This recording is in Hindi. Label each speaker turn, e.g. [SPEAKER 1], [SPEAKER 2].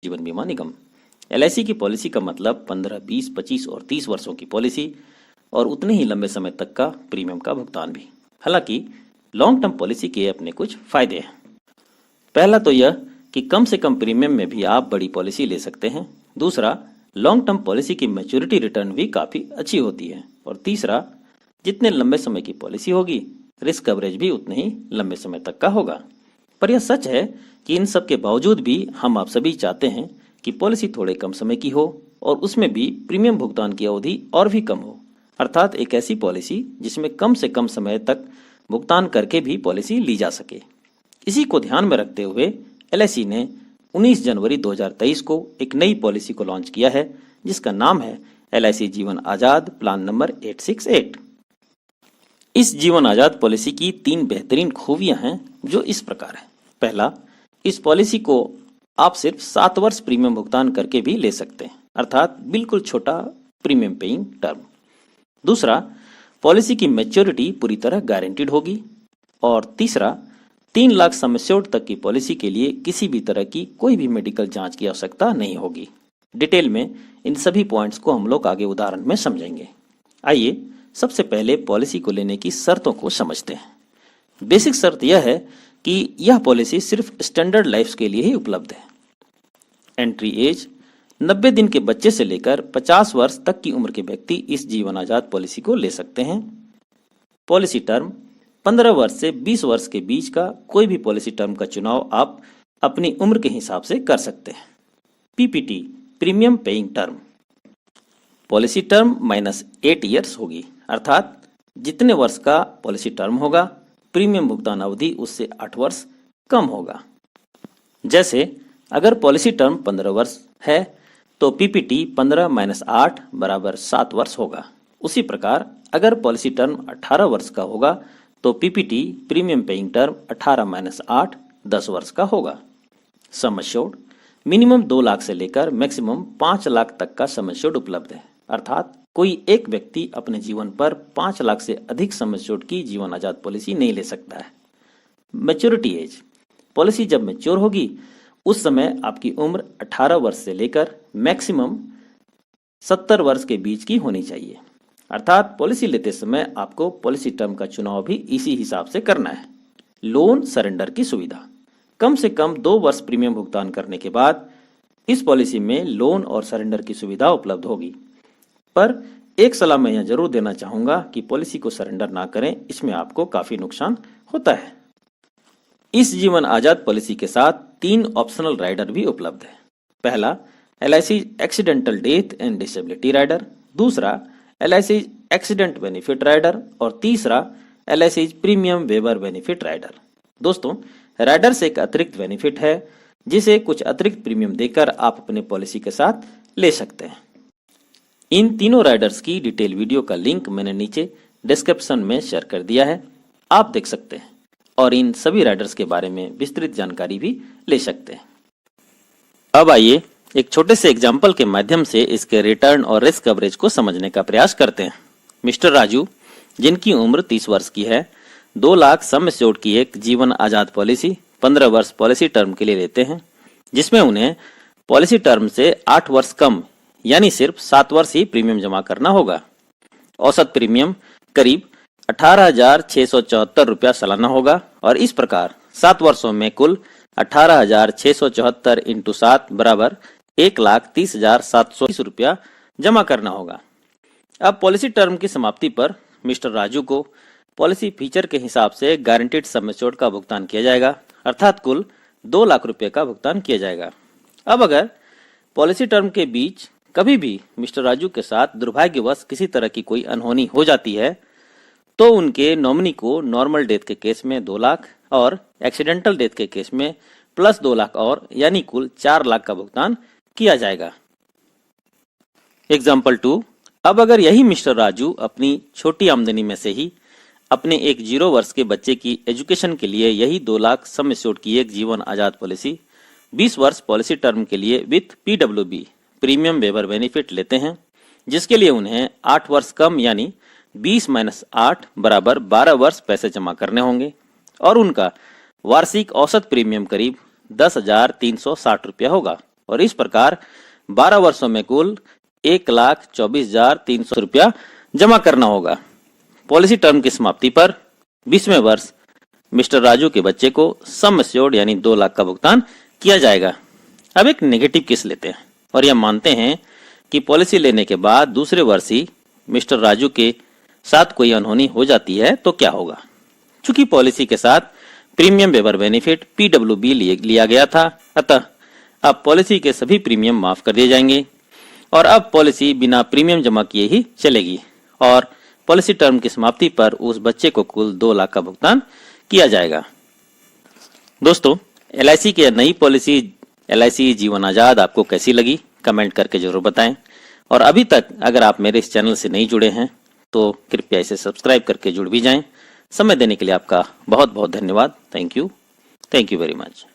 [SPEAKER 1] जीवन बीमा निगम। एलआईसी की पॉलिसी का मतलब 15, 20, 25 और 30 वर्षों की पॉलिसी और उतने ही लंबे समय तक का प्रीमियम का भुगतान भी। हालांकि लॉन्ग टर्म पॉलिसी के अपने कुछ फायदे हैं। पहला तो यह कि कम से कम प्रीमियम में भी आप बड़ी पॉलिसी ले सकते हैं। दूसरा, लॉन्ग टर्म पॉलिसी की मैच्योरिटी रिटर्न भी काफ़ी अच्छी होती है। और तीसरा, जितने लंबे समय की पॉलिसी होगी रिस्क कवरेज भी उतने ही लंबे समय तक का होगा। पर यह सच है कि इन सब के बावजूद भी हम आप सभी चाहते हैं कि पॉलिसी थोड़े कम समय की हो और उसमें भी प्रीमियम भुगतान की अवधि और भी कम हो, अर्थात एक ऐसी पॉलिसी जिसमें कम से कम समय तक भुगतान करके भी पॉलिसी ली जा सके। इसी को ध्यान में रखते हुए एलआईसी ने 19 जनवरी 2023 को एक नई पॉलिसी को लॉन्च किया है जिसका नाम है एलआईसी जीवन आजाद प्लान नंबर 868। इस जीवन आजाद पॉलिसी की 3 बेहतरीन खूबियां हैं जो इस प्रकार है। पहला, इस पॉलिसी को आप सिर्फ 7 वर्ष प्रीमियम भुगतान करके भी ले सकते हैं, अर्थात बिल्कुल छोटा प्रीमियम पेइंग टर्म। दूसरा, पॉलिसी की मैच्योरिटी पूरी तरह गारंटीड होगी। और तीसरा, 3 लाख सम एश्योर्ड तक की पॉलिसी के लिए किसी भी तरह की कोई भी मेडिकल जांच की आवश्यकता नहीं होगी। डिटेल में इन सभी पॉइंट्स को हम लोग आगे उदाहरण में समझेंगे। आइए सबसे पहले पॉलिसी को लेने की शर्तों को समझते हैं। बेसिक शर्त यह है कि यह पॉलिसी सिर्फ स्टैंडर्ड लाइफ के लिए ही उपलब्ध है। एंट्री एज 90 दिन के बच्चे से लेकर 50 वर्ष तक की उम्र के व्यक्ति इस जीवन आजाद पॉलिसी को ले सकते हैं। पॉलिसी टर्म 15 वर्ष से 20 वर्ष के बीच का कोई भी पॉलिसी टर्म का चुनाव आप अपनी उम्र के हिसाब से कर सकते हैं। PPT premium paying term, policy term -8 years होगी, अर्थात जितने वर्ष का पॉलिसी टर्म होगा प्रीमियम भुगतान अवधि उससे 8 वर्ष कम होगा। जैसे अगर पॉलिसी टर्म 15 वर्ष है तो पीपीटी 15 - 8 बराबर 7 वर्ष होगा। उसी प्रकार अगर पॉलिसी टर्म 18 वर्ष का होगा तो पीपीटी प्रीमियम पेइंग टर्म 18 - 8 10 वर्ष का होगा। सम एश्योर्ड मिनिमम 2 लाख से लेकर मैक्सिमम 5 लाख तक का सम एश्योर्ड उपलब्ध है, अर्थात कोई एक व्यक्ति अपने जीवन पर 5 लाख से अधिक सम एश्योर्ड की जीवन आजाद पॉलिसी नहीं ले सकता है। मैच्योरिटी एज, पॉलिसी जब मैच्योर होगी उस समय आपकी उम्र 18 वर्ष से लेकर मैक्सिमम 70 वर्ष के बीच की होनी चाहिए, अर्थात पॉलिसी लेते समय आपको पॉलिसी टर्म का चुनाव भी इसी हिसाब से करना है। लोन सरेंडर की सुविधा, कम से कम 2 वर्ष प्रीमियम भुगतान करने के बाद इस पॉलिसी में लोन और सरेंडर की सुविधा उपलब्ध होगी। पर एक सलाह मैं यह जरूर देना चाहूंगा कि पॉलिसी को सरेंडर ना करें, इसमें आपको काफी नुकसान होता है। इस जीवन आजाद पॉलिसी के साथ 3 ऑप्शनल राइडर भी उपलब्ध है। पहला, LIC accidental death and disability rider. दूसरा, एलआईसी एक्सीडेंट बेनिफिट राइडर। और तीसरा, LIC premium waiver benefit rider. दोस्तों, राइडर से एक अतिरिक्त बेनिफिट है जिसे कुछ अतिरिक्त प्रीमियम देकर आप अपने पॉलिसी के साथ ले सकते हैं। इन तीनों राइडर्स की डिटेल वीडियो का लिंक मैंने नीचे डिस्क्रिप्शन में शेयर कर दिया है, आप देख सकते हैं और इन सभी राइडर्स के बारे में विस्तृत जानकारी भी ले सकते हैं। अब आइए एक छोटे से एग्जाम्पल के माध्यम से इसके रिटर्न और रिस्क कवरेज को समझने का प्रयास करते हैं। मिस्टर राजू, जिनकी उम्र 30 वर्ष की है, 2 लाख सम एश्योर्ड की एक जीवन आजाद पॉलिसी 15 वर्ष पॉलिसी टर्म के लिए लेते हैं, जिसमें उन्हें पॉलिसी टर्म से 8 वर्ष कम यानी सिर्फ 7 वर्ष ही प्रीमियम जमा करना होगा। औसत प्रीमियम करीब 18,674 रुपया सालाना होगा और इस प्रकार 7 वर्षों में कुल 18,674 इंटू 7 बराबर 1,30,720 रुपया जमा करना होगा। अब पॉलिसी टर्म की समाप्ति पर मिस्टर राजू को पॉलिसी फीचर के हिसाब से गारंटीड सम एश्योर्ड का भुगतान किया जाएगा, अर्थात कुल 2 लाख रुपए का भुगतान किया जाएगा। अब अगर पॉलिसी टर्म के बीच कभी भी मिस्टर राजू के साथ दुर्भाग्यवश किसी तरह की कोई अनहोनी हो जाती है तो उनके नॉमिनी को नॉर्मल डेथ के केस में 2 लाख और एक्सीडेंटल डेथ के केस में प्लस 2 लाख और यानी कुल 4 लाख का भुगतान किया जाएगा। एग्जाम्पल 2, अब अगर यही मिस्टर राजू अपनी छोटी आमदनी में से ही अपने एक 0 वर्ष के बच्चे की एजुकेशन के लिए यही 2 लाख सम एश्योर्ड की एक जीवन आजाद पॉलिसी 20 वर्ष पॉलिसी टर्म के लिए विथ पीडब्ल्यूबी प्रीमियम वेबर बेनिफिट लेते हैं, जिसके लिए उन्हें 8 वर्ष कम यानी 20 - 8 बराबर 12 वर्ष पैसे जमा करने होंगे और उनका वार्षिक औसत प्रीमियम करीब 10,360 रुपया होगा और इस प्रकार 12 वर्षों में कुल 1,24,300 रुपया जमा करना होगा। पॉलिसी टर्म की समाप्ति पर 20वें वर्ष मिस्टर राजू के बच्चे को सम एश्योर्ड यानी 2 लाख का भुगतान किया जाएगा। अब एक नेगेटिव केस लेते हैं और यह मानते हैं कि पॉलिसी लेने के बाद दूसरे वर्ष ही मिस्टर राजू के साथ कोई अनहोनी हो जाती है तो क्या होगा। चूंकि पॉलिसी के साथ प्रीमियम वेवर बेनिफिट PWB लिया गया था, अतः अब पॉलिसी के सभी प्रीमियम माफ कर दिए जाएंगे और अब पॉलिसी बिना प्रीमियम जमा किए ही चलेगी और पॉलिसी टर्म की समाप्ति पर उस बच्चे को कुल 2 लाख का भुगतान किया जाएगा। दोस्तों, LIC की नई पॉलिसी LIC जीवन आजाद आपको कैसी लगी कमेंट करके जरूर बताएं और अभी तक अगर आप मेरे इस चैनल से नहीं जुड़े हैं तो कृपया इसे सब्सक्राइब करके जुड़ भी जाएं। समय देने के लिए आपका बहुत बहुत धन्यवाद। Thank you very much.